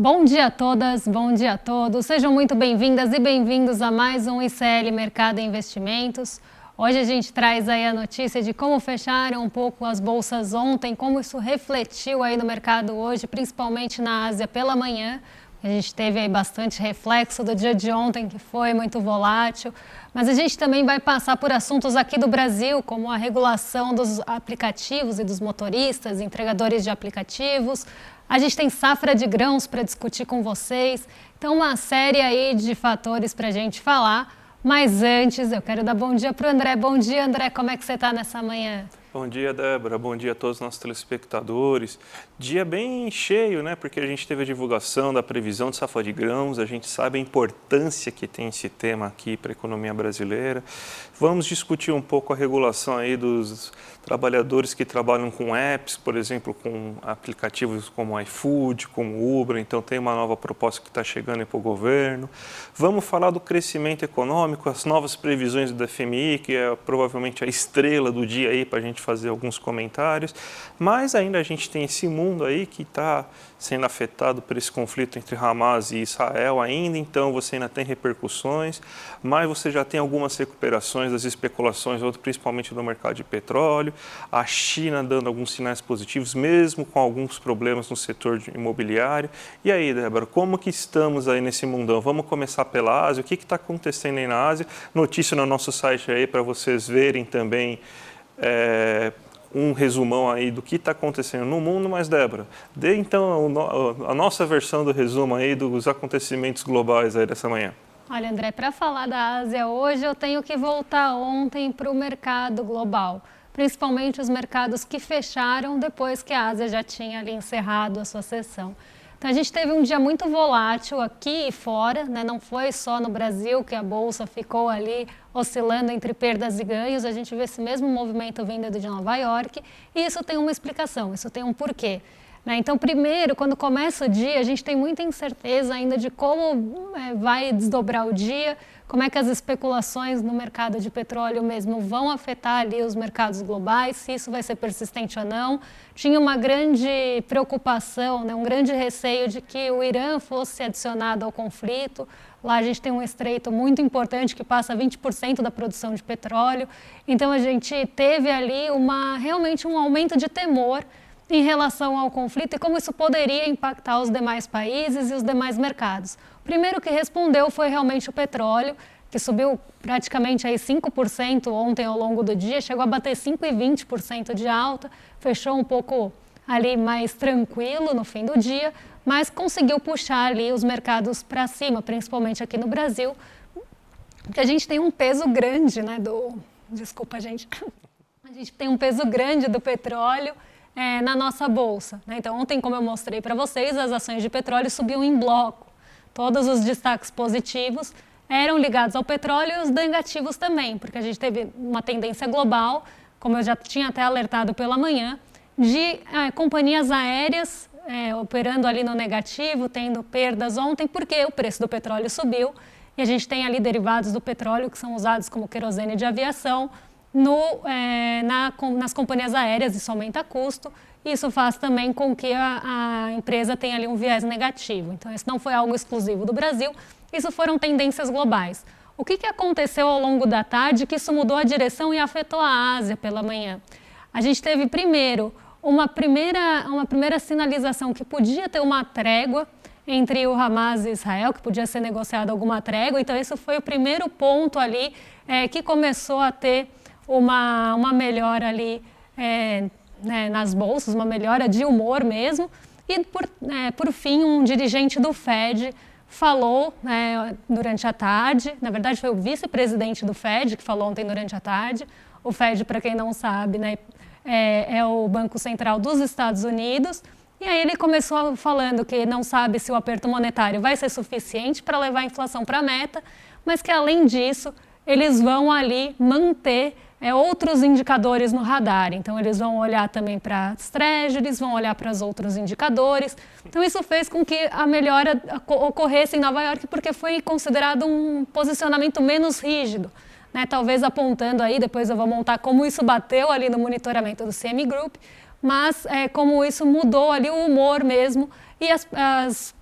Bom dia a todas, bom dia a todos. Sejam muito bem-vindas e bem-vindos a mais um ICL Mercado e Investimentos. Hoje a gente traz aí a notícia de como fecharam um pouco as bolsas ontem, como isso refletiu aí no mercado hoje, principalmente na Ásia pela manhã. A gente teve aí bastante reflexo do dia de ontem, que foi muito volátil. Mas a gente também vai passar por assuntos aqui do Brasil, como a regulação dos aplicativos e dos motoristas, entregadores de aplicativos. A gente tem safra de grãos para discutir com vocês. Então, uma série aí de fatores para a gente falar. Mas antes, eu quero dar bom dia para o André. Bom dia, André. Como é que você está nessa manhã? Bom dia, Débora. Bom dia a todos os nossos telespectadores. Dia bem cheio, né? Porque a gente teve a divulgação da previsão de safra de grãos. A gente sabe a importância que tem esse tema aqui para a economia brasileira. Vamos discutir um pouco a regulação aí dos trabalhadores que trabalham com apps, por exemplo, com aplicativos como iFood, como Uber. Então, tem uma nova proposta que está chegando para o governo. Vamos falar do crescimento econômico, as novas previsões do FMI, que é provavelmente a estrela do dia aí para a gente fazer alguns comentários, mas ainda a gente tem esse mundo aí que está sendo afetado por esse conflito entre Hamas e Israel ainda, então você ainda tem repercussões, mas você já tem algumas recuperações das especulações, principalmente no mercado de petróleo, a China dando alguns sinais positivos, mesmo com alguns problemas no setor imobiliário. E aí, Débora, como que estamos aí nesse mundão? Vamos começar pela Ásia, o que está acontecendo aí na Ásia? Notícia no nosso site aí para vocês verem também um resumão aí do que está acontecendo no mundo, mas Débora, dê então a nossa versão do resumo aí dos acontecimentos globais aí dessa manhã. Olha, André, para falar da Ásia hoje, eu tenho que voltar ontem para o mercado global, principalmente os mercados que fecharam depois que a Ásia já tinha ali encerrado a sua sessão. Então, a gente teve um dia muito volátil aqui e fora, né? Não foi só no Brasil que a Bolsa ficou ali oscilando entre perdas e ganhos, a gente vê esse mesmo movimento vindo de Nova York e isso tem uma explicação, isso tem um porquê. Então, primeiro, quando começa o dia, a gente tem muita incerteza ainda de como vai desdobrar o dia, como é que as especulações no mercado de petróleo mesmo vão afetar ali os mercados globais, se isso vai ser persistente ou não. Tinha uma grande preocupação, um grande receio de que o Irã fosse adicionado ao conflito. Lá a gente tem um estreito muito importante que passa 20% da produção de petróleo. Então, a gente teve ali realmente um aumento de temor em relação ao conflito e como isso poderia impactar os demais países e os demais mercados. O primeiro que respondeu foi realmente o petróleo, que subiu praticamente aí 5% ontem ao longo do dia, chegou a bater 5,20% de alta, fechou um pouco ali mais tranquilo no fim do dia, mas conseguiu puxar ali os mercados para cima, principalmente aqui no Brasil, porque a gente tem um peso grande, Desculpa, gente. A gente tem um peso grande do petróleo na nossa bolsa. Então, ontem, como eu mostrei para vocês, as ações de petróleo subiam em bloco. Todos os destaques positivos eram ligados ao petróleo e os negativos também, porque a gente teve uma tendência global, como eu já tinha até alertado pela manhã, de companhias aéreas operando ali no negativo, tendo perdas ontem, porque o preço do petróleo subiu e a gente tem ali derivados do petróleo que são usados como querosene de aviação, nas companhias aéreas, isso aumenta custo, e isso faz também com que a empresa tenha ali um viés negativo. Então, isso não foi algo exclusivo do Brasil, isso foram tendências globais. O que aconteceu ao longo da tarde que isso mudou a direção e afetou a Ásia pela manhã? A gente teve, primeiro, uma primeira sinalização que podia ter uma trégua entre o Hamas e Israel, que podia ser negociada alguma trégua, então esse foi o primeiro ponto ali que começou a ter uma melhora ali nas bolsas, uma melhora de humor mesmo. E, por fim, um dirigente do FED falou durante a tarde, na verdade foi o vice-presidente do FED que falou ontem durante a tarde. O FED, para quem não sabe, é o Banco Central dos Estados Unidos. E aí ele começou falando que não sabe se o aperto monetário vai ser suficiente para levar a inflação para a meta, mas que, além disso, eles vão ali manter outros indicadores no radar. Então, eles vão olhar também para as treasuries, vão olhar para os outros indicadores. Então, isso fez com que a melhora ocorresse em Nova York, porque foi considerado um posicionamento menos rígido. Talvez apontando aí, depois eu vou montar como isso bateu ali no monitoramento do CME Group, mas como isso mudou ali o humor mesmo e as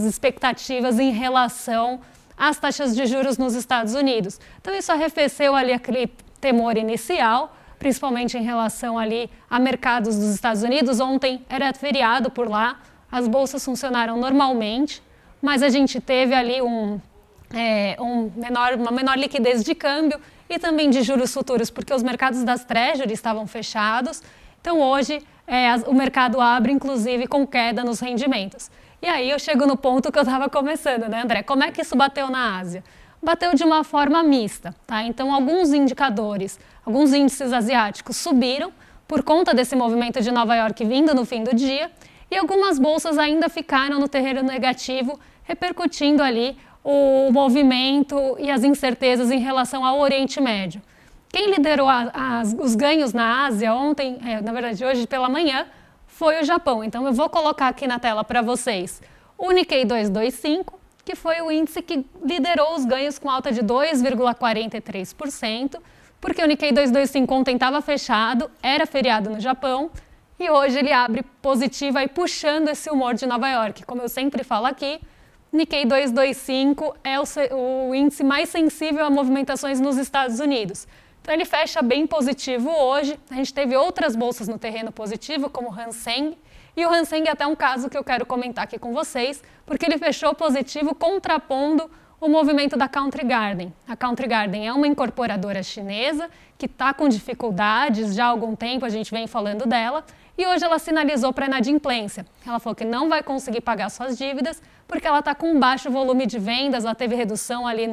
expectativas em relação às taxas de juros nos Estados Unidos. Então isso arrefeceu ali aquele temor inicial, principalmente em relação ali a mercados dos Estados Unidos. Ontem era feriado por lá, as bolsas funcionaram normalmente, mas a gente teve ali uma menor liquidez de câmbio e também de juros futuros, porque os mercados das Treasury estavam fechados. Então hoje o mercado abre inclusive com queda nos rendimentos. E aí eu chego no ponto que eu estava começando, né, André? Como é que isso bateu na Ásia? Bateu de uma forma mista, tá? Então alguns indicadores, alguns índices asiáticos subiram por conta desse movimento de Nova York vindo no fim do dia, e algumas bolsas ainda ficaram no terreno negativo, repercutindo ali o movimento e as incertezas em relação ao Oriente Médio. Quem liderou os ganhos na Ásia ontem, na verdade hoje pela manhã, foi o Japão. Então eu vou colocar aqui na tela para vocês o Nikkei 225, que foi o índice que liderou os ganhos com alta de 2,43%, porque o Nikkei 225 ontem estava fechado, era feriado no Japão, e hoje ele abre positivo aí puxando esse humor de Nova York. Como eu sempre falo aqui, Nikkei 225 é o índice mais sensível a movimentações nos Estados Unidos. Então ele fecha bem positivo hoje. A gente teve outras bolsas no terreno positivo, como o Hang Seng, e o Hang Seng é até um caso que eu quero comentar aqui com vocês, porque ele fechou positivo contrapondo o movimento da Country Garden. A Country Garden é uma incorporadora chinesa que está com dificuldades já há algum tempo, a gente vem falando dela, e hoje ela sinalizou para a inadimplência. Ela falou que não vai conseguir pagar suas dívidas porque ela está com um baixo volume de vendas, ela teve redução ali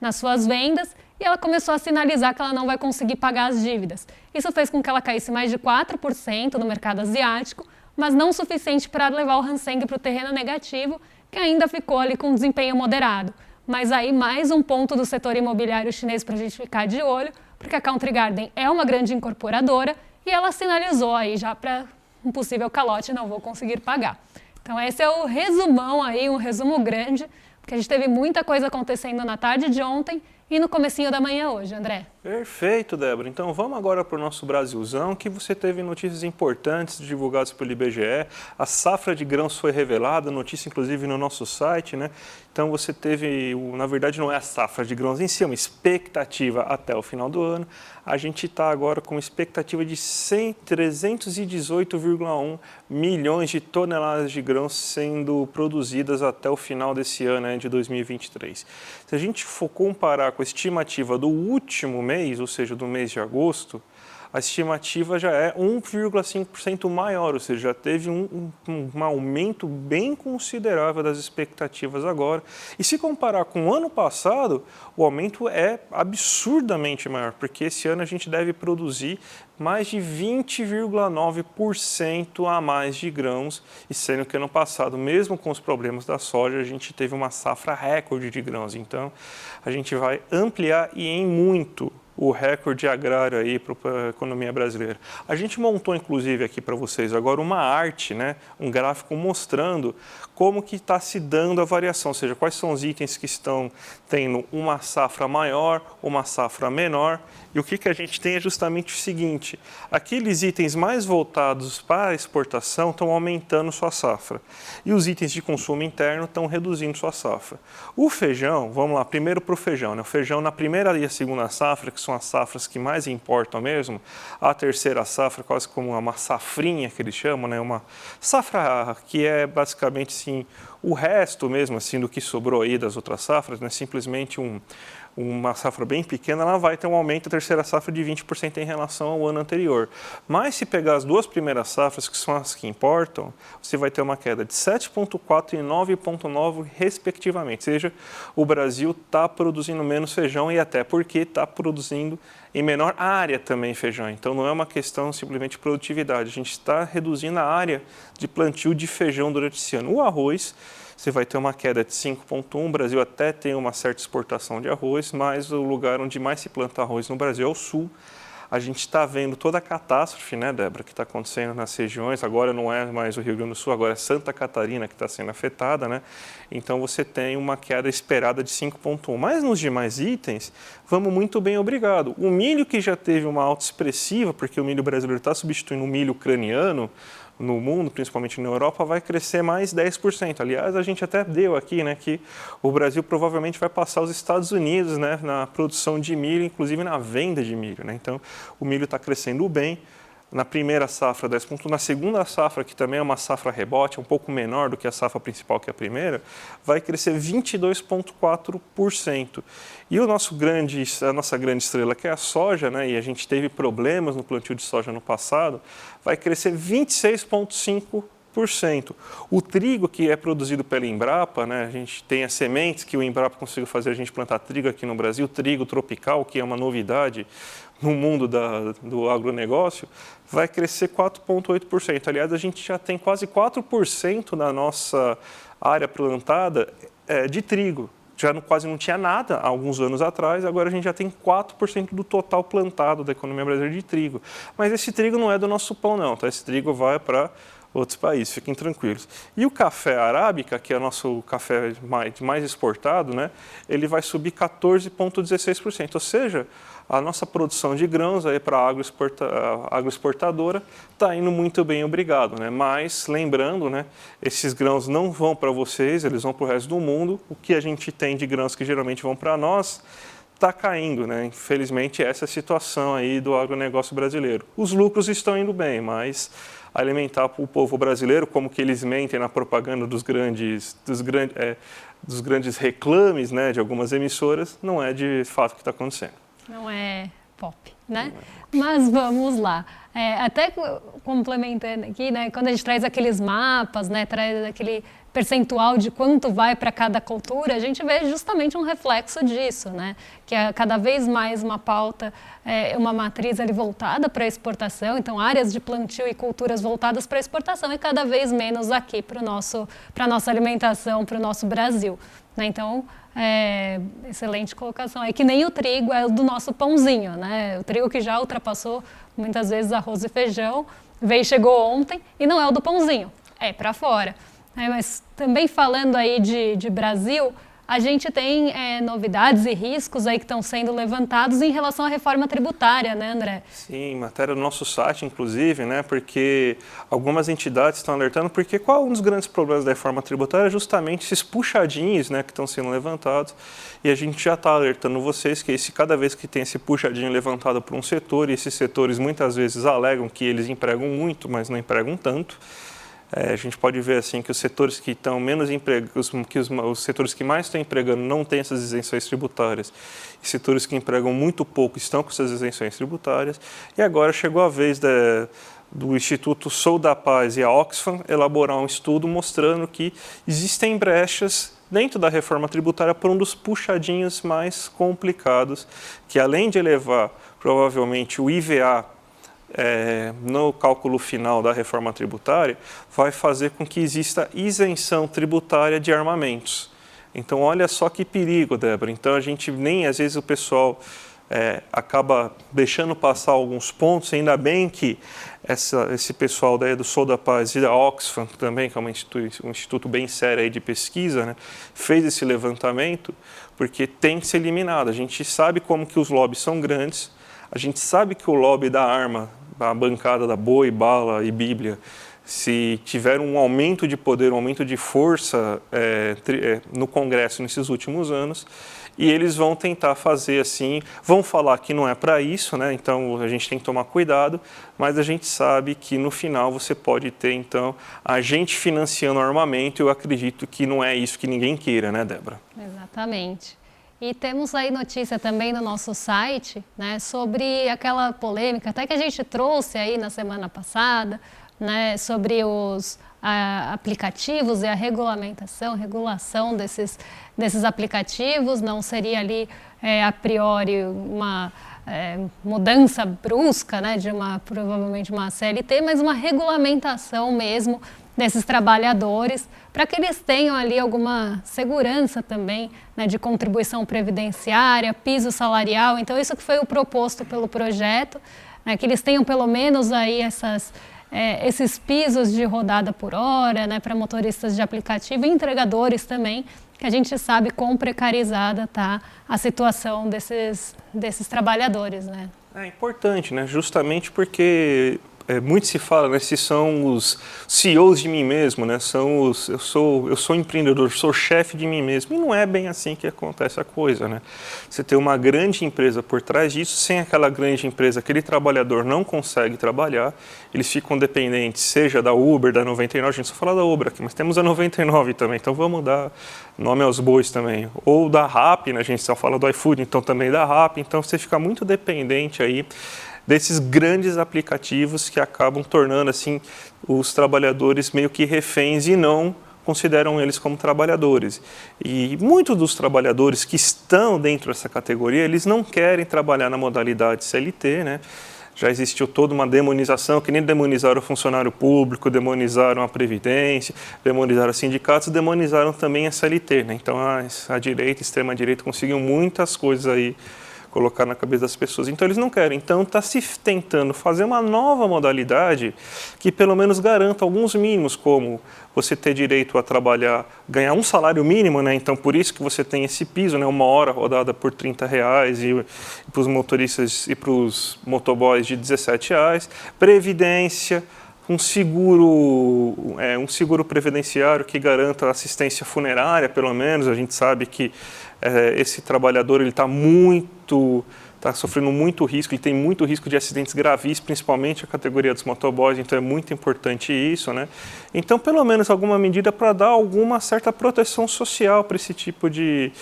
nas suas vendas, e ela começou a sinalizar que ela não vai conseguir pagar as dívidas. Isso fez com que ela caísse mais de 4% no mercado asiático, mas não o suficiente para levar o Hang Seng para o terreno negativo, que ainda ficou ali com um desempenho moderado. Mas aí mais um ponto do setor imobiliário chinês para a gente ficar de olho, porque a Country Garden é uma grande incorporadora e ela sinalizou aí já para um possível calote, não vou conseguir pagar. Então esse é o resumão aí, um resumo grande, porque a gente teve muita coisa acontecendo na tarde de ontem e no comecinho da manhã hoje, André. Perfeito, Débora. Então vamos agora para o nosso Brasilzão, que você teve notícias importantes divulgadas pelo IBGE. A safra de grãos foi revelada, notícia inclusive no nosso site, né? Então você teve, na verdade não é a safra de grãos em si, é uma expectativa até o final do ano. A gente está agora com uma expectativa de 318,1 milhões de toneladas de grãos sendo produzidas até o final desse ano, né, de 2023. Se a gente for comparar com a estimativa do último mês, ou seja, do mês de agosto, a estimativa já é 1,5% maior, ou seja, já teve um aumento bem considerável das expectativas agora. E se comparar com o ano passado, o aumento é absurdamente maior, porque esse ano a gente deve produzir mais de 20,9% a mais de grãos, e sendo que ano passado, mesmo com os problemas da soja, a gente teve uma safra recorde de grãos. Então, a gente vai ampliar e em muito o recorde agrário aí para a economia brasileira. A gente montou, inclusive, aqui para vocês agora uma arte, né, um gráfico mostrando como que está se dando a variação, ou seja, quais são os itens que estão tendo uma safra maior, uma safra menor, e o que a gente tem é justamente o seguinte: aqueles itens mais voltados para a exportação estão aumentando sua safra, e os itens de consumo interno estão reduzindo sua safra. O feijão, vamos lá, primeiro para o feijão, né? O feijão na primeira e a segunda safra, que são as safras que mais importam mesmo, a terceira safra, quase como uma safrinha que eles chamam, né? Uma safra que é basicamente assim, o resto mesmo assim do que sobrou aí das outras safras, né? Simplesmente uma safra bem pequena, ela vai ter um aumento da terceira safra de 20% em relação ao ano anterior. Mas se pegar as duas primeiras safras, que são as que importam, você vai ter uma queda de 7,4% e 9,9% respectivamente. Ou seja, o Brasil está produzindo menos feijão e até porque está produzindo em menor área também feijão. Então não é uma questão simplesmente de produtividade, a gente está reduzindo a área de plantio de feijão durante esse ano. O arroz, você vai ter uma queda de 5,1%. O Brasil até tem uma certa exportação de arroz, mas o lugar onde mais se planta arroz no Brasil é o sul. A gente está vendo toda a catástrofe, né, Débora, que está acontecendo nas regiões. Agora não é mais o Rio Grande do Sul, agora é Santa Catarina que está sendo afetada, né? Então você tem uma queda esperada de 5,1. Mas nos demais itens, vamos muito bem, obrigado. O milho, que já teve uma alta expressiva, porque o milho brasileiro está substituindo o milho ucraniano no mundo, principalmente na Europa, vai crescer mais 10%. Aliás, a gente até deu aqui, né, que o Brasil provavelmente vai passar os Estados Unidos, né, na produção de milho, inclusive na venda de milho, né? Então, o milho está crescendo bem. Na primeira safra, 10,1%. Na segunda safra, que também é uma safra rebote, um pouco menor do que a safra principal, que é a primeira, vai crescer 22,4%. E a nossa grande estrela, que é a soja, né, e a gente teve problemas no plantio de soja no passado, vai crescer 26,5%. O trigo, que é produzido pela Embrapa, né, a gente tem as sementes que o Embrapa conseguiu fazer a gente plantar trigo aqui no Brasil, trigo tropical, que é uma novidade no mundo do agronegócio, vai crescer 4,8%. Aliás, a gente já tem quase 4% da nossa área plantada de trigo. Quase não tinha nada há alguns anos atrás, agora a gente já tem 4% do total plantado da economia brasileira de trigo. Mas esse trigo não é do nosso pão, não, tá? Esse trigo vai para outros países, fiquem tranquilos. E o café arábica, que é o nosso café mais exportado, né, ele vai subir 14,16%, ou seja, a nossa produção de grãos para a agroexportadora está indo muito bem, obrigado, né? Mas, lembrando, né, esses grãos não vão para vocês, eles vão para o resto do mundo. O que a gente tem de grãos que geralmente vão para nós está caindo, né? Infelizmente, essa é a situação aí do agronegócio brasileiro. Os lucros estão indo bem, mas alimentar o povo brasileiro, como que eles mentem na propaganda dos grandes reclames, né, de algumas emissoras, não é de fato o que está acontecendo. Não é pop, né? Mas vamos lá. Até complementando aqui, né, quando a gente traz aqueles mapas, né, traz aquele percentual de quanto vai para cada cultura, a gente vê justamente um reflexo disso, né? Que é cada vez mais uma pauta, uma matriz ali voltada para a exportação, então áreas de plantio e culturas voltadas para a exportação e cada vez menos aqui para a nossa alimentação, para o nosso Brasil, né? Então, excelente colocação. É que nem o trigo é do nosso pãozinho, né? O trigo que já ultrapassou muitas vezes arroz e feijão, chegou ontem e não é o do pãozinho, é para fora. Mas também falando aí de Brasil, a gente tem novidades e riscos aí que estão sendo levantados em relação à reforma tributária, né, André? Sim, matéria do nosso site, inclusive, né, porque algumas entidades estão alertando, porque qual um dos grandes problemas da reforma tributária é justamente esses puxadinhos, né, que estão sendo levantados, e a gente já está alertando vocês que cada vez que tem esse puxadinho levantado por um setor, e esses setores muitas vezes alegam que eles empregam muito, mas não empregam tanto. A gente pode ver assim que os setores que estão menos empregados, os setores que mais estão empregando não têm essas isenções tributárias. E setores que empregam muito pouco estão com essas isenções tributárias. E agora chegou a vez do Instituto Sou da Paz e a Oxfam elaborar um estudo mostrando que existem brechas dentro da reforma tributária por um dos puxadinhos mais complicados, que além de elevar provavelmente o IVA no cálculo final da reforma tributária, vai fazer com que exista isenção tributária de armamentos. Então, olha só que perigo, Débora. Então, às vezes o pessoal acaba deixando passar alguns pontos, ainda bem que esse pessoal do Sou da Paz e da Oxfam também, que é um instituto bem sério aí de pesquisa, né, fez esse levantamento, porque tem que ser eliminado. A gente sabe como que os lobbies são grandes, a gente sabe que o lobby da arma, a bancada da boi, bala e bíblia, se tiver um aumento de poder, um aumento de força no Congresso nesses últimos anos, e eles vão tentar fazer assim, vão falar que não é para isso, né? Então a gente tem que tomar cuidado, mas a gente sabe que no final você pode ter então a gente financiando o armamento, e eu acredito que não é isso que ninguém queira, né, Débora? Exatamente. E temos aí notícia também no nosso site, né, sobre aquela polêmica, até que a gente trouxe aí na semana passada, né, sobre os aplicativos e a regulação desses aplicativos. Não seria ali a priori mudança brusca, né, provavelmente uma CLT, mas uma regulamentação mesmo desses trabalhadores, para que eles tenham ali alguma segurança também, né, de contribuição previdenciária, piso salarial. Então, isso que foi o proposto pelo projeto, né, que eles tenham pelo menos aí esses pisos de rodada por hora, né, para motoristas de aplicativo e entregadores também, que a gente sabe quão precarizada está a situação desses trabalhodores, né? É importante, né? Justamente porque muito se fala, né? Se são os CEOs de mim mesmo, né? Eu sou empreendedor, sou chefe de mim mesmo. E não é bem assim que acontece a coisa, né? Você tem uma grande empresa por trás disso, sem aquela grande empresa, aquele trabalhador não consegue trabalhar, eles ficam dependentes, seja da Uber, da 99, a gente só fala da Uber aqui, mas temos a 99 também, então vamos dar nome aos bois também. Ou da Rappi, né? A gente só fala do iFood, então também da Rappi, então você fica muito dependente aí desses grandes aplicativos que acabam tornando assim os trabalhadores meio que reféns e não consideram eles como trabalhadores. E muitos dos trabalhadores que estão dentro dessa categoria, eles não querem trabalhar na modalidade CLT, né? Já existiu toda uma demonização, que nem demonizaram o funcionário público, demonizaram a Previdência, demonizaram os sindicatos, demonizaram também a CLT, né? Então a direita, a extrema-direita conseguiu muitas coisas aí colocar na cabeça das pessoas. Então, eles não querem. Então, está se tentando fazer uma nova modalidade que, pelo menos, garanta alguns mínimos, como você ter direito a trabalhar, ganhar um salário mínimo, né? Então, por isso que você tem esse piso, né? 1 hora rodada por R$30 e para os motoristas e para os motoboys de R$17. Previdência, um seguro previdenciário que garanta assistência funerária, pelo menos. A gente sabe que esse trabalhador ele está sofrendo muito risco, ele tem muito risco de acidentes graves, principalmente a categoria dos motoboys, então é muito importante isso, né? Então, pelo menos alguma medida para dar alguma certa proteção social para esse tipo de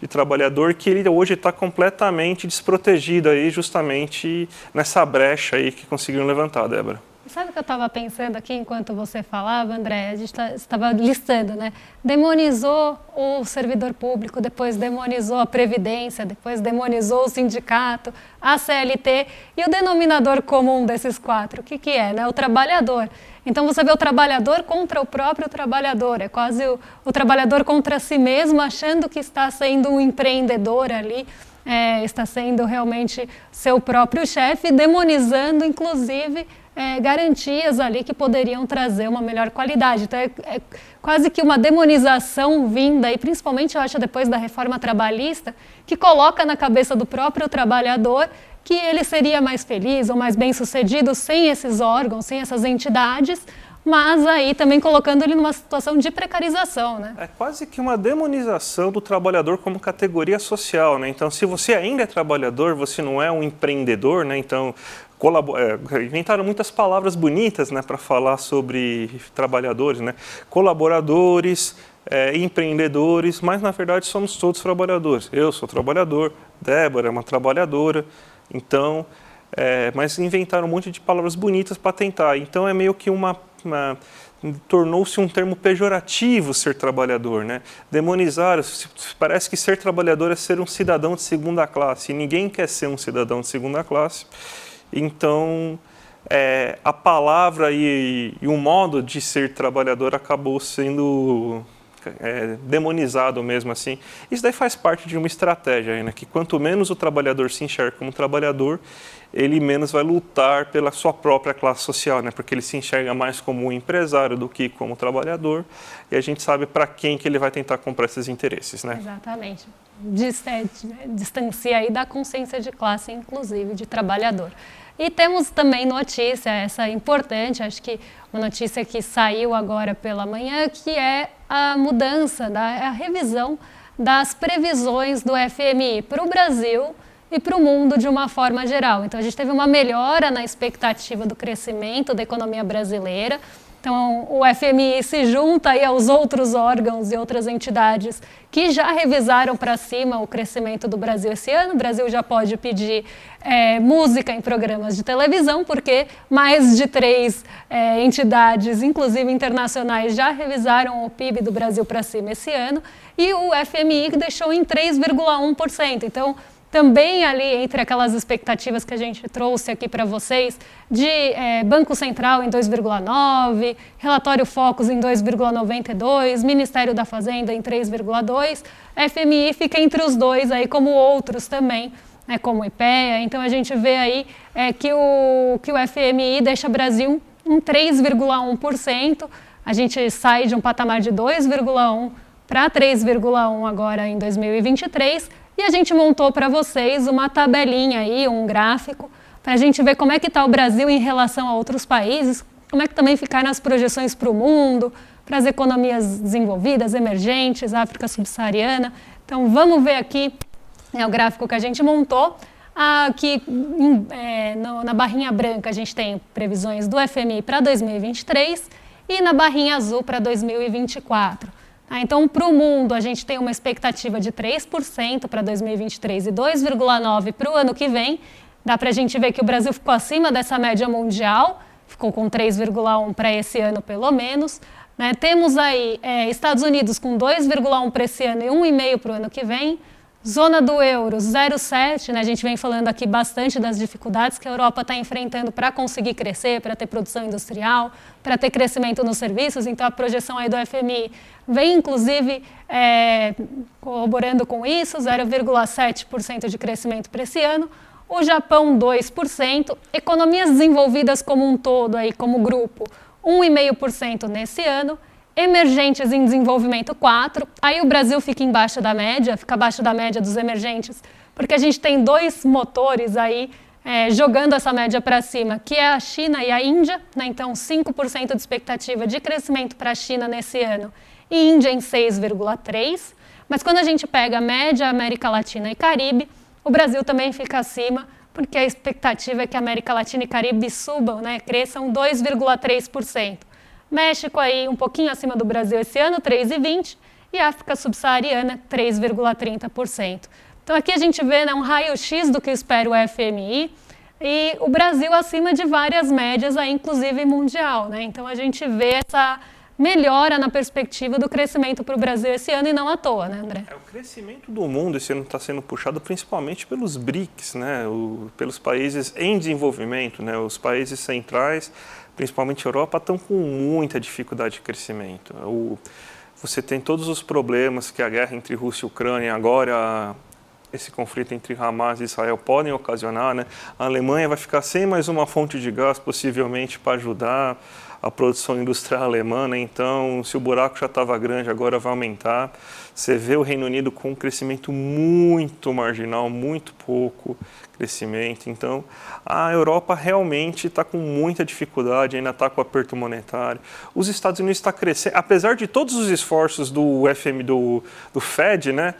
trabalhador que ele hoje está completamente desprotegido aí, justamente nessa brecha aí que conseguiram levantar, Débora. Sabe o que eu estava pensando aqui enquanto você falava, André? A gente estava listando, né? Demonizou o servidor público, depois demonizou a Previdência, depois demonizou o sindicato, a CLT e o denominador comum desses quatro, o que é, né? O trabalhador. Então você vê o trabalhador contra o próprio trabalhador, é quase o trabalhador contra si mesmo, achando que está sendo um empreendedor ali, está sendo realmente seu próprio chefe, demonizando inclusive garantias ali que poderiam trazer uma melhor qualidade. Então é quase que uma demonização vinda, e principalmente eu acho depois da reforma trabalhista, que coloca na cabeça do próprio trabalhador que ele seria mais feliz ou mais bem-sucedido sem esses órgãos, sem essas entidades, mas aí também colocando ele numa situação de precarização, né? É quase que uma demonização do trabalhador como categoria social, né? Então, se você ainda é trabalhador, você não é um empreendedor, né? Então, inventaram muitas palavras bonitas, né, para falar sobre trabalhadores, né? Colaboradores, empreendedores, mas na verdade somos todos trabalhadores. Eu sou trabalhador, Débora é uma trabalhadora, então, mas inventaram um monte de palavras bonitas para tentar. Então é meio que tornou-se um termo pejorativo ser trabalhador, né? Demonizaram, parece que ser trabalhador é ser um cidadão de segunda classe, e ninguém quer ser um cidadão de segunda classe. Então, a palavra e o modo de ser trabalhador acabou sendo demonizado mesmo assim. Isso daí faz parte de uma estratégia, né? Que quanto menos o trabalhador se enxerga como trabalhador, ele menos vai lutar pela sua própria classe social, né? Porque ele se enxerga mais como um empresário do que como trabalhador, e a gente sabe para quem que ele vai tentar comprar esses interesses, né? Exatamente. Distancia aí da consciência de classe, inclusive de trabalhador. E temos também notícia, essa importante, acho que uma notícia que saiu agora pela manhã, que é a mudança, a revisão das previsões do FMI para o Brasil e para o mundo de uma forma geral. Então, a gente teve uma melhora na expectativa do crescimento da economia brasileira. Então, o FMI se junta aí aos outros órgãos e outras entidades que já revisaram para cima o crescimento do Brasil esse ano. O Brasil já pode pedir música em programas de televisão, porque mais de 3 entidades, inclusive internacionais, já revisaram o PIB do Brasil para cima esse ano. E o FMI deixou em 3,1%. Então, também ali entre aquelas expectativas que a gente trouxe aqui para vocês, de Banco Central em 2,9, relatório Focus em 2,92, Ministério da Fazenda em 3,2, FMI fica entre os dois, aí, como outros também, né, como o IPEA. Então a gente vê aí que o FMI deixa o Brasil em 3,1%, a gente sai de um patamar de 2,1% para 3,1% agora em 2023, e a gente montou para vocês uma tabelinha aí, um gráfico, para a gente ver como é que está o Brasil em relação a outros países, como é que também ficaram as projeções para o mundo, para as economias desenvolvidas, emergentes, África subsaariana. Então vamos ver aqui o gráfico que a gente montou. Aqui na barrinha branca a gente tem previsões do FMI para 2023 e na barrinha azul para 2024. Então, para o mundo, a gente tem uma expectativa de 3% para 2023 e 2,9% para o ano que vem. Dá para a gente ver que o Brasil ficou acima dessa média mundial, ficou com 3,1% para esse ano, pelo menos. Né? Temos aí Estados Unidos com 2,1% para esse ano e 1,5% para o ano que vem. Zona do euro, 0,7%, né? A gente vem falando aqui bastante das dificuldades que a Europa está enfrentando para conseguir crescer, para ter produção industrial, para ter crescimento nos serviços. Então, a projeção aí do FMI vem, inclusive, corroborando com isso, 0,7% de crescimento para esse ano. O Japão, 2%. Economias desenvolvidas como um todo, aí, como grupo, 1,5% nesse ano. Emergentes em desenvolvimento 4%, aí o Brasil fica embaixo da média, fica abaixo da média dos emergentes, porque a gente tem dois motores aí jogando essa média para cima, que é a China e a Índia, né? Então 5% de expectativa de crescimento para a China nesse ano e Índia em 6,3%, mas quando a gente pega a média América Latina e Caribe, o Brasil também fica acima, porque a expectativa é que a América Latina e Caribe subam, né? Cresçam 2,3%. México aí um pouquinho acima do Brasil esse ano, 3,20%, e África subsaariana, 3,30%. Então aqui a gente vê, né, um raio-x do que espera o FMI e o Brasil acima de várias médias, aí, inclusive mundial. Né? Então a gente vê essa melhora na perspectiva do crescimento para o Brasil esse ano e não à toa, né, André? O crescimento do mundo esse ano está sendo puxado principalmente pelos BRICS, né? Pelos países em desenvolvimento, né? Os países centrais, principalmente a Europa, estão com muita dificuldade de crescimento. Você tem todos os problemas que a guerra entre Rússia e Ucrânia, agora esse conflito entre Hamas e Israel podem ocasionar, né? A Alemanha vai ficar sem mais uma fonte de gás, possivelmente, para ajudar a produção industrial alemã, né? Então, se o buraco já estava grande, agora vai aumentar. Você vê o Reino Unido com um crescimento muito marginal, muito pouco crescimento. Então, a Europa realmente está com muita dificuldade, ainda está com aperto monetário. Os Estados Unidos estão crescendo, apesar de todos os esforços do do Fed, né?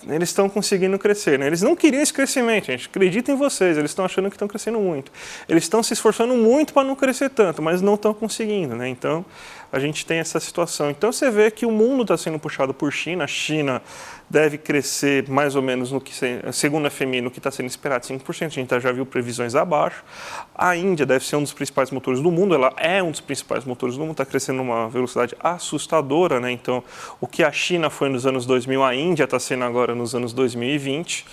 Eles estão conseguindo crescer, né? Eles não queriam esse crescimento, gente. Acredita em vocês, eles estão achando que estão crescendo muito. Eles estão se esforçando muito para não crescer tanto, mas não estão conseguindo, né? Então, a gente tem essa situação. Então, você vê que o mundo está sendo puxado por China. A China deve crescer mais ou menos, segundo a FMI, no que está sendo esperado, 5%. A gente já viu previsões abaixo. A Índia deve ser um dos principais motores do mundo. Ela é um dos principais motores do mundo. Está crescendo numa velocidade assustadora, né? Então, o que a China foi nos anos 2000, a Índia está sendo agora nos anos 2020.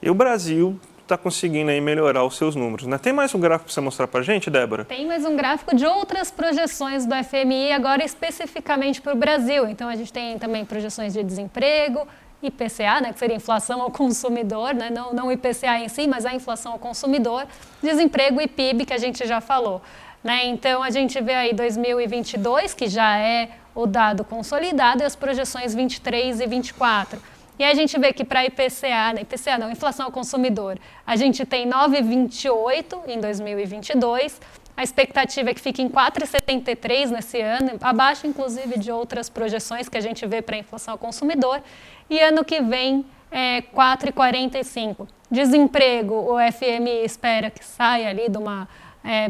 E o Brasil está conseguindo aí melhorar os seus números, né? Tem mais um gráfico para você mostrar para a gente, Débora? Tem mais um gráfico de outras projeções do FMI, agora especificamente para o Brasil. Então, a gente tem também projeções de desemprego, IPCA, né, que seria inflação ao consumidor, né, não o IPCA em si, mas a inflação ao consumidor, desemprego e PIB, que a gente já falou. Né? Então, a gente vê aí 2022, que já é o dado consolidado, e as projeções 23 e 24. E aí a gente vê que para inflação ao consumidor, a gente tem 9,28 em 2022, a expectativa é que fique em 4,73 nesse ano, abaixo inclusive de outras projeções que a gente vê para a inflação ao consumidor, e ano que vem 4,45. Desemprego, o FMI espera que saia ali de uma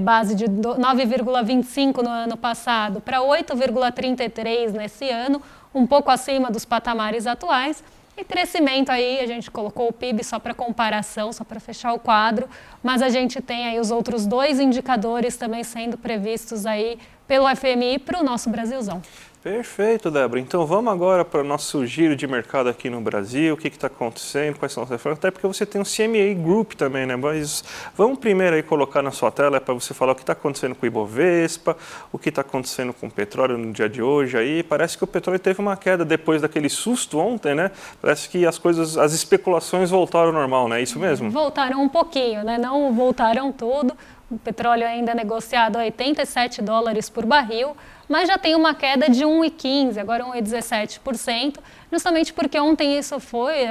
base de 9,25 no ano passado para 8,33 nesse ano, um pouco acima dos patamares atuais. E crescimento aí, a gente colocou o PIB só para comparação, só para fechar o quadro, mas a gente tem aí os outros dois indicadores também sendo previstos aí pelo FMI para o nosso Brasilzão. Perfeito, Débora. Então vamos agora para o nosso giro de mercado aqui no Brasil, o que está acontecendo, quais são as referências, até porque você tem um CMA Group também, né? Mas vamos primeiro aí colocar na sua tela para você falar o que está acontecendo com o Ibovespa, o que está acontecendo com o petróleo no dia de hoje aí. Parece que o petróleo teve uma queda depois daquele susto ontem, né? Parece que as especulações voltaram ao normal, né? É isso mesmo? Voltaram um pouquinho, né? Não voltaram tudo. O petróleo ainda é negociado a $87 por barril, mas já tem uma queda de 1,15%, agora 1,17%, justamente porque ontem isso foi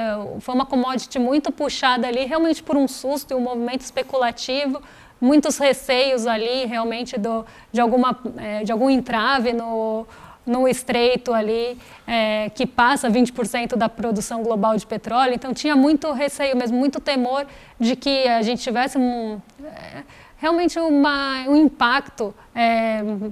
uma commodity muito puxada ali, realmente por um susto e um movimento especulativo, muitos receios ali realmente de algum entrave no estreito ali, que passa 20% da produção global de petróleo. Então tinha muito receio mesmo, muito temor de que a gente tivesse realmente um impacto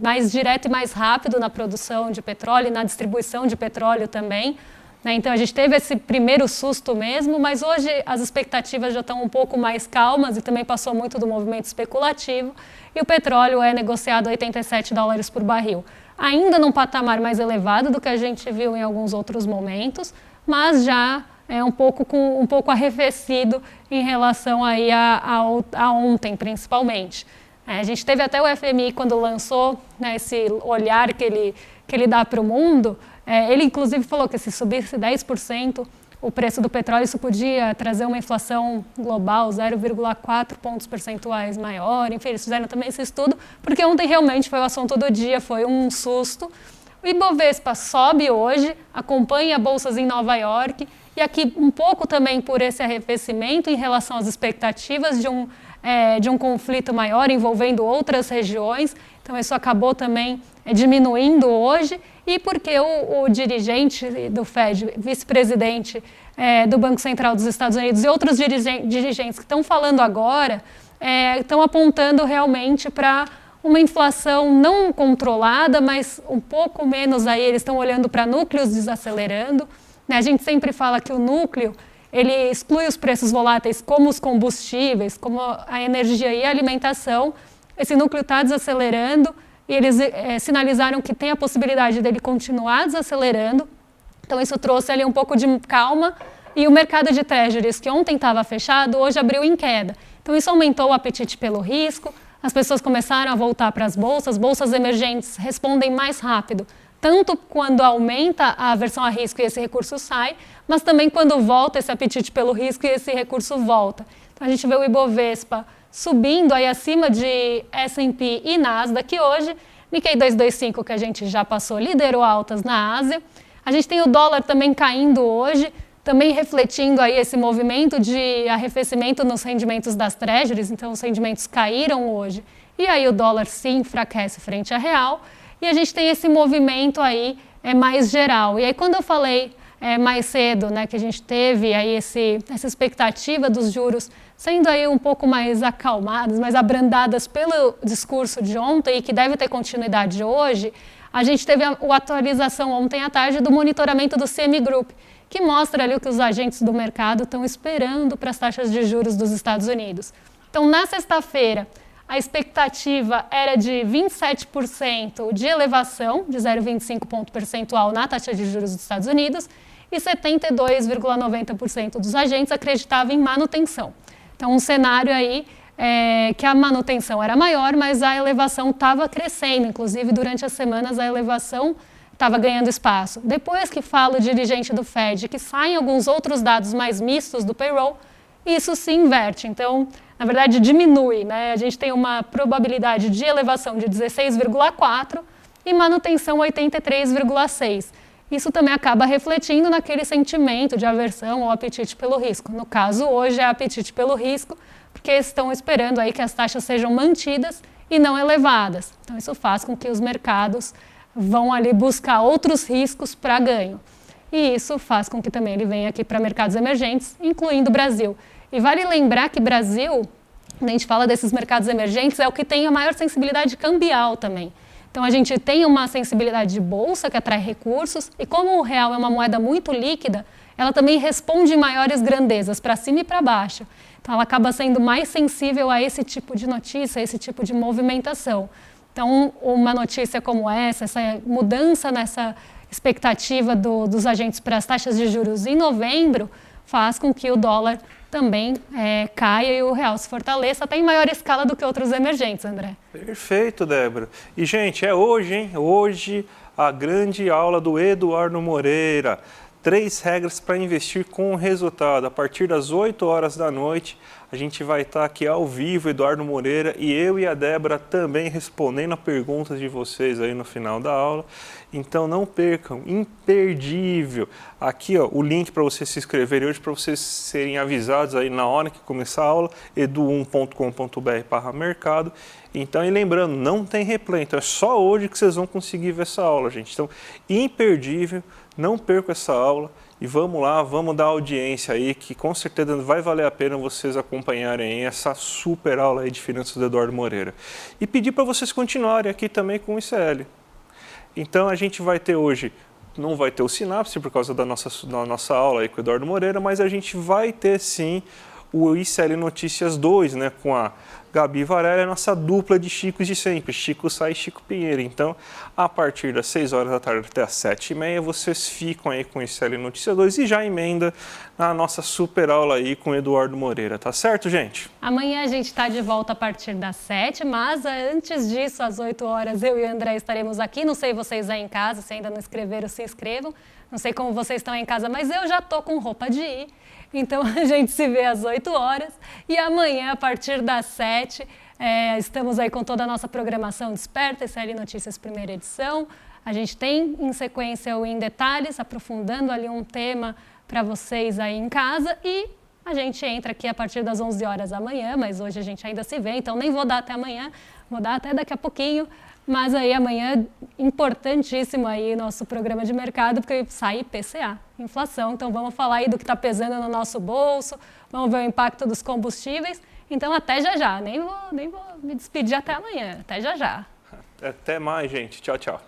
mais direto e mais rápido na produção de petróleo e na distribuição de petróleo também, né? Então a gente teve esse primeiro susto mesmo, mas hoje as expectativas já estão um pouco mais calmas e também passou muito do movimento especulativo e o petróleo é negociado a $87 por barril. Ainda num patamar mais elevado do que a gente viu em alguns outros momentos, mas já um pouco arrefecido em relação aí a ontem, principalmente. A gente teve até o FMI, quando lançou, né, esse olhar que ele dá para o mundo, ele inclusive falou que se subisse 10% o preço do petróleo, isso podia trazer uma inflação global 0,4 pontos percentuais maior. Enfim, eles fizeram também esse estudo, porque ontem realmente foi o assunto do dia, foi um susto. O Ibovespa sobe hoje, acompanha bolsas em Nova York, e aqui um pouco também por esse arrefecimento em relação às expectativas de um conflito maior envolvendo outras regiões. Então isso acabou também diminuindo hoje, e porque o dirigente do Fed, vice-presidente do Banco Central dos Estados Unidos e outros dirigentes que estão falando agora, estão apontando realmente para uma inflação não controlada, mas um pouco menos aí, eles estão olhando para núcleos desacelerando. A gente sempre fala que o núcleo, ele exclui os preços voláteis como os combustíveis, como a energia e a alimentação. Esse núcleo está desacelerando e eles sinalizaram que tem a possibilidade dele continuar desacelerando. Então isso trouxe ali um pouco de calma e o mercado de treasuries, que ontem estava fechado, hoje abriu em queda. Então isso aumentou o apetite pelo risco, as pessoas começaram a voltar para as bolsas emergentes respondem mais rápido, tanto quando aumenta a aversão a risco e esse recurso sai, mas também quando volta esse apetite pelo risco e esse recurso volta. Então a gente vê o Ibovespa subindo aí acima de S&P e Nasdaq hoje, Nikkei 225 que a gente já passou, liderou altas na Ásia. A gente tem o dólar também caindo hoje, também refletindo aí esse movimento de arrefecimento nos rendimentos das treasuries, então os rendimentos caíram hoje, e aí o dólar se enfraquece frente à real, e a gente tem esse movimento aí mais geral. E aí quando eu falei mais cedo, né, que a gente teve aí essa expectativa dos juros sendo aí um pouco mais acalmadas, mais abrandadas pelo discurso de ontem e que deve ter continuidade hoje, a gente teve a atualização ontem à tarde do monitoramento do CME Group, que mostra ali o que os agentes do mercado estão esperando para as taxas de juros dos Estados Unidos. Então, na sexta-feira, a expectativa era de 27% de elevação, de 0,25 ponto percentual na taxa de juros dos Estados Unidos, e 72,90% dos agentes acreditavam em manutenção. Então, um cenário aí que a manutenção era maior, mas a elevação estava crescendo. Inclusive, durante as semanas, a elevação estava ganhando espaço. Depois que fala o dirigente do Fed, que saem alguns outros dados mais mistos do payroll, isso se inverte. Então, na verdade, diminui, né? A gente tem uma probabilidade de elevação de 16,4% e manutenção 83,6%. Isso também acaba refletindo naquele sentimento de aversão ou apetite pelo risco. No caso, hoje é apetite pelo risco, porque estão esperando aí que as taxas sejam mantidas e não elevadas. Então, isso faz com que os mercados vão ali buscar outros riscos para ganho. E isso faz com que também ele venha aqui para mercados emergentes, incluindo o Brasil. E vale lembrar que o Brasil, quando a gente fala desses mercados emergentes, é o que tem a maior sensibilidade cambial também. Então a gente tem uma sensibilidade de bolsa que atrai recursos e como o real é uma moeda muito líquida, ela também responde em maiores grandezas, para cima e para baixo. Então ela acaba sendo mais sensível a esse tipo de notícia, a esse tipo de movimentação. Então, uma notícia como essa mudança nessa expectativa dos agentes para as taxas de juros em novembro, faz com que o dólar também caia e o real se fortaleça, até em maior escala do que outros emergentes, André. Perfeito, Débora. E, gente, é hoje, hein? Hoje, a grande aula do Eduardo Moreira. 3 regras para investir com resultado. A partir das 8 horas da noite, a gente vai estar aqui ao vivo, Eduardo Moreira, e eu e a Débora também respondendo a perguntas de vocês aí no final da aula. Então não percam, imperdível. Aqui ó, o link para vocês se inscreverem hoje, para vocês serem avisados aí na hora que começar a aula, edu1.com.br/mercado. Então, e lembrando, não tem replay, então é só hoje que vocês vão conseguir ver essa aula, gente. Então, imperdível. Não percam essa aula e vamos lá, vamos dar audiência aí, que com certeza vai valer a pena vocês acompanharem essa super aula aí de finanças do Eduardo Moreira. E pedir para vocês continuarem aqui também com o ICL. Então a gente vai ter hoje, não vai ter o Sinapse por causa da nossa aula aí com o Eduardo Moreira, mas a gente vai ter sim o ICL Notícias 2, né, com a Gabi Varela, nossa dupla de Chicos de sempre, Chico Sá e Chico Pinheiro. Então, a partir das 6 horas da tarde até as 7h30, vocês ficam aí com o ICL Notícias 2 e já emenda na nossa super aula aí com o Eduardo Moreira, tá certo, gente? Amanhã a gente está de volta a partir das 7, mas antes disso, às 8 horas, eu e o André estaremos aqui. Não sei vocês aí em casa, se ainda não inscreveram, se inscrevam. Não sei como vocês estão em casa, mas eu já estou com roupa de ir. Então, a gente se vê às 8 horas e amanhã, a partir das 7, estamos aí com toda a nossa programação Desperta, ICL Notícias primeira edição. A gente tem em sequência o Em Detalhes, aprofundando ali um tema para vocês aí em casa e a gente entra aqui a partir das 11 horas amanhã, mas hoje a gente ainda se vê, então nem vou dar até amanhã, vou dar até daqui a pouquinho. Mas aí amanhã, importantíssimo aí nosso programa de mercado, porque sai IPCA, inflação. Então vamos falar aí do que está pesando no nosso bolso, vamos ver o impacto dos combustíveis. Então até já já, nem vou me despedir até amanhã, até já já. Até mais, gente. Tchau, tchau.